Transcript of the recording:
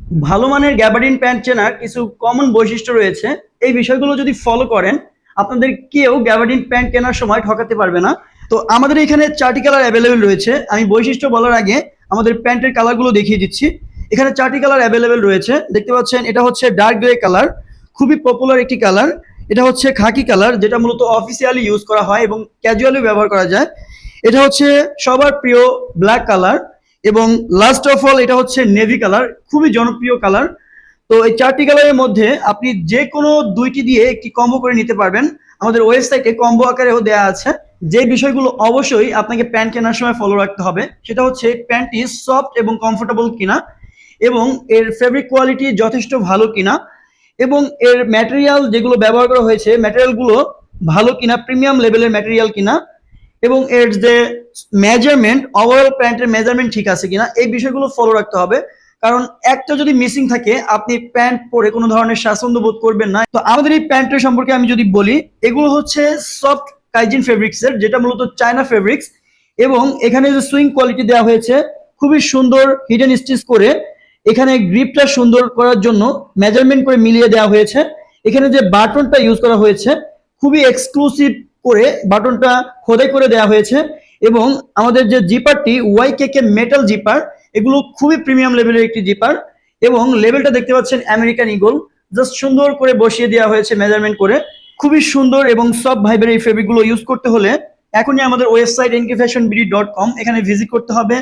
ভালো মানের gabardine pant চেনার কিছু কমন বৈশিষ্ট্য রয়েছে। এই বিষয়গুলো যদি ফলো করেন, আপনাদের কেউ গ্যাবার্ডিন প্যান্ট কেনার সময় ঠকাতে পারবে না। তো আমাদের এখানে 4টি কালার অ্যাভেলেবেল রয়েছে। আমি বৈশিষ্ট্য বলার আগে আমাদের প্যান্টের কালারগুলো দেখিয়ে দিচ্ছি। এখানে 4টি কালার অ্যাভেলেবেল রয়েছে, দেখতে পাচ্ছেন। এটা হচ্ছে ডার্ক গ্রে কালার, খুবই পপুলার একটি কালার। এটা হচ্ছে খাকি কালার, যেটা মূলত অফিসিয়ালি ইউজ করা হয় এবং ক্যাজুয়ালি ব্যবহার করা যায়। এটা হচ্ছে সবার প্রিয় ব্ল্যাক কালার, এবং লাস্ট অফ অল এটা হচ্ছে নেভি কালার, খুবই জনপ্রিয় কালার। তো এই 4টি কালারের মধ্যে আপনি যে কোনো 2টি দিয়ে একটি কম্বো করে নিতে পারবেন। আমাদের ওয়েবসাইটে কম্বো আকারেও দেওয়া আছে। যে বিষয়গুলো অবশ্যই আপনাকে প্যান্ট কেনার সময় ফলো রাখতে হবে সেটা হচ্ছে প্যান্টটি সফট এবং কমফোর্টেবল কিনা, এবং এর ফেব্রিক কোয়ালিটি যথেষ্ট ভালো কিনা, এবং এর ম্যাটেরিয়াল যেগুলো ব্যবহার করা হয়েছে ম্যাটেরিয়ালগুলো ভালো কিনা, প্রিমিয়াম লেভেলের ম্যাটেরিয়াল কিনা, এবং এর যে মেজারমেন্ট, ওভারঅল প্যান্টের মেজারমেন্ট ঠিক আছে কিনা, এই বিষয়গুলো ফলো রাখতে হবে। কারণ একটা যদি মিসিং থাকে, আপনি প্যান্ট পরে কোনো ধরনের স্বাচ্ছন্দ্য বোধ করবেন না। তো আমাদের এই প্যান্টের সম্পর্কে আমি যদি বলি, এগুলো হচ্ছে সফট কাইজিন ফেব্রিক্সের, যেটা মূলত চায়না ফেব্রিক্স। এবং এখানে যে সুইং কোয়ালিটি দেওয়া হয়েছে, খুবই সুন্দর হিডেন স্টিচ করে এখানে গ্রিপটা সুন্দর করার জন্য মেজারমেন্ট করে মিলিয়ে দেওয়া হয়েছে। এখানে যে বাটনটা ইউজ করা হয়েছে, খুবই এক্সক্লুসিভ করে বাটনটা খোদাই করে দেওয়া হয়েছে। এবং আমাদের যে জিপারটি ওয়াইকেকে মেটাল জিপার, এগুলো খুবই প্রিমিয়াম লেভেলের একটি জিপার। এবং লেভেলটা দেখতে পাচ্ছেন আমেরিকান ইগল, জাস্ট সুন্দর করে বসিয়ে দেওয়া হয়েছে মেজারমেন্ট করে। খুবই সুন্দর এবং সফট ভাইবের এই ফেব্রিকগুলো ইউজ করতে হলে এখনই আমাদের ওয়েবসাইট nkfashionbd.com এখানে ভিজিট করতে হবে।